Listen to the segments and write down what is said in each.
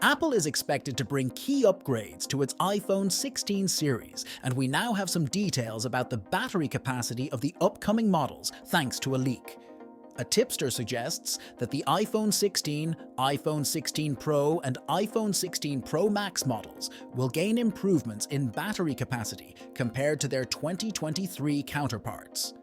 Apple is expected to bring key upgrades to its iPhone 16 series, and we now have some details about the battery capacity of the upcoming models thanks to a leak. A tipster suggests that the iPhone 16, iPhone 16 Pro, and iPhone 16 Pro Max models will gain improvements in battery capacity compared to their 2023 counterparts.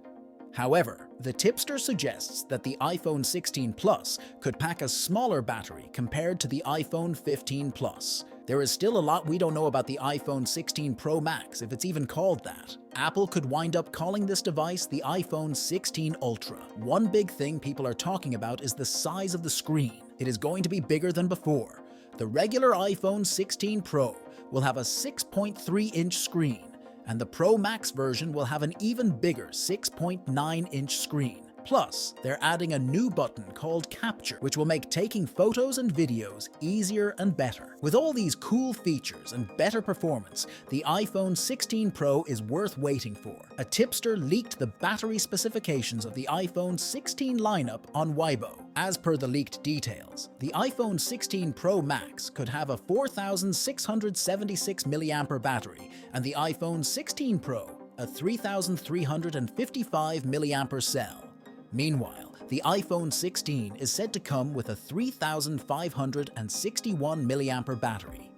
However, the tipster suggests that the iPhone 16 Plus could pack a smaller battery compared to the iPhone 15 Plus. There is still a lot we don't know about the iPhone 16 Pro Max, if it's even called that. Apple could wind up calling this device the iPhone 16 Ultra. One big thing people are talking about is the size of the screen. It is going to be bigger than before. The regular iPhone 16 Pro will have a 6.3-inch screen, and the Pro Max version will have an even bigger 6.9-inch screen. Plus, they're adding a new button called Capture, which will make taking photos and videos easier and better. With all these cool features and better performance, the iPhone 16 Pro is worth waiting for. A tipster leaked the battery specifications of the iPhone 16 lineup on Weibo. As per the leaked details, the iPhone 16 Pro Max could have a 4,676 mAh battery, and the iPhone 16 Pro a 3,355 mAh cell. Meanwhile, the iPhone 16 is said to come with a 3,561 mAh battery.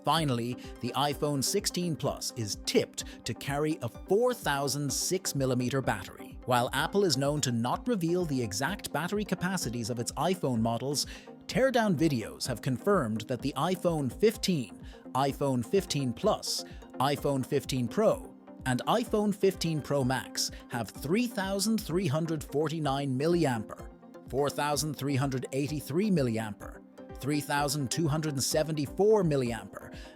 Finally, the iPhone 16 Plus is tipped to carry a 4,006mm battery. While Apple is known to not reveal the exact battery capacities of its iPhone models, teardown videos have confirmed that the iPhone 15, iPhone 15 Plus, iPhone 15 Pro, and iPhone 15 Pro Max have 3,349 mAh, 4,383 mAh, 3,274 mAh,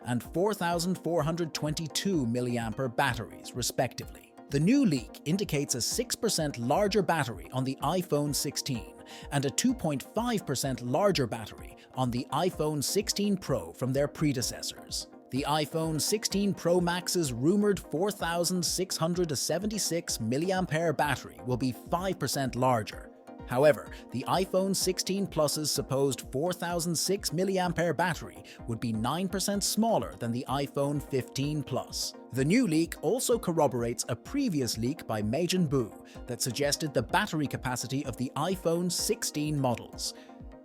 and 4,422 mAh batteries, respectively. The new leak indicates a 6% larger battery on the iPhone 16 and a 2.5% larger battery on the iPhone 16 Pro from their predecessors. The iPhone 16 Pro Max's rumored 4,676 mAh battery will be 5% larger. However, the iPhone 16 Plus's supposed 4,006 mAh battery would be 9% smaller than the iPhone 15 Plus. The new leak also corroborates a previous leak by Meijin Bu that suggested the battery capacity of the iPhone 16 models.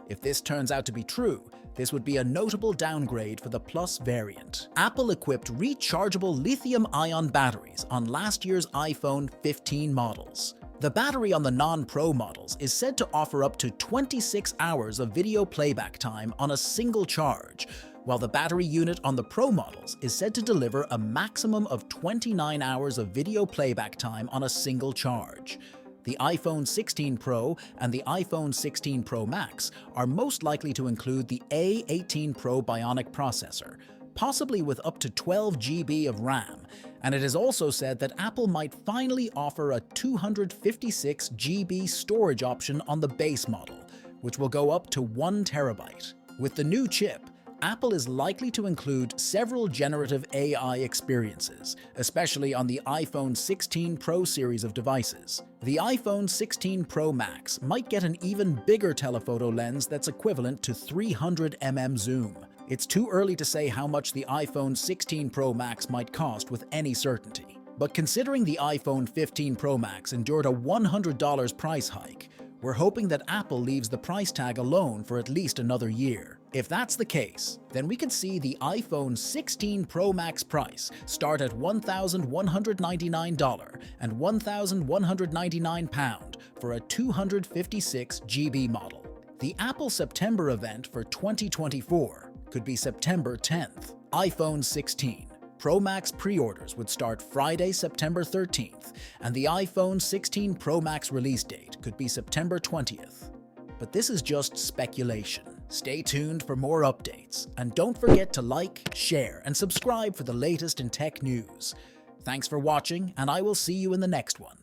If this turns out to be true, this would be a notable downgrade for the Plus variant. Apple equipped rechargeable lithium-ion batteries on last year's iPhone 15 models. The battery on the non-Pro models is said to offer up to 26 hours of video playback time on a single charge, while the battery unit on the Pro models is said to deliver a maximum of 29 hours of video playback time on a single charge. The iPhone 16 Pro and the iPhone 16 Pro Max are most likely to include the A18 Pro Bionic processor, possibly with up to 12 GB of RAM, and it is also said that Apple might finally offer a 256 GB storage option on the base model, which will go up to 1 TB. With the new chip, Apple is likely to include several generative AI experiences, especially on the iPhone 16 Pro series of devices. The iPhone 16 Pro Max might get an even bigger telephoto lens that's equivalent to 300mm zoom. It's too early to say how much the iPhone 16 Pro Max might cost with any certainty. But considering the iPhone 15 Pro Max endured a $100 price hike, we're hoping that Apple leaves the price tag alone for at least another year. If that's the case, then we can see the iPhone 16 Pro Max price start at $1,199 and £1,199 for a 256 GB model. The Apple September event for 2024 could be September 10th. iPhone 16 Pro Max pre-orders would start Friday, September 13th, and the iPhone 16 Pro Max release date could be September 20th. But this is just speculation. Stay tuned for more updates, and don't forget to like, share, and subscribe for the latest in tech news. Thanks for watching, and I will see you in the next one.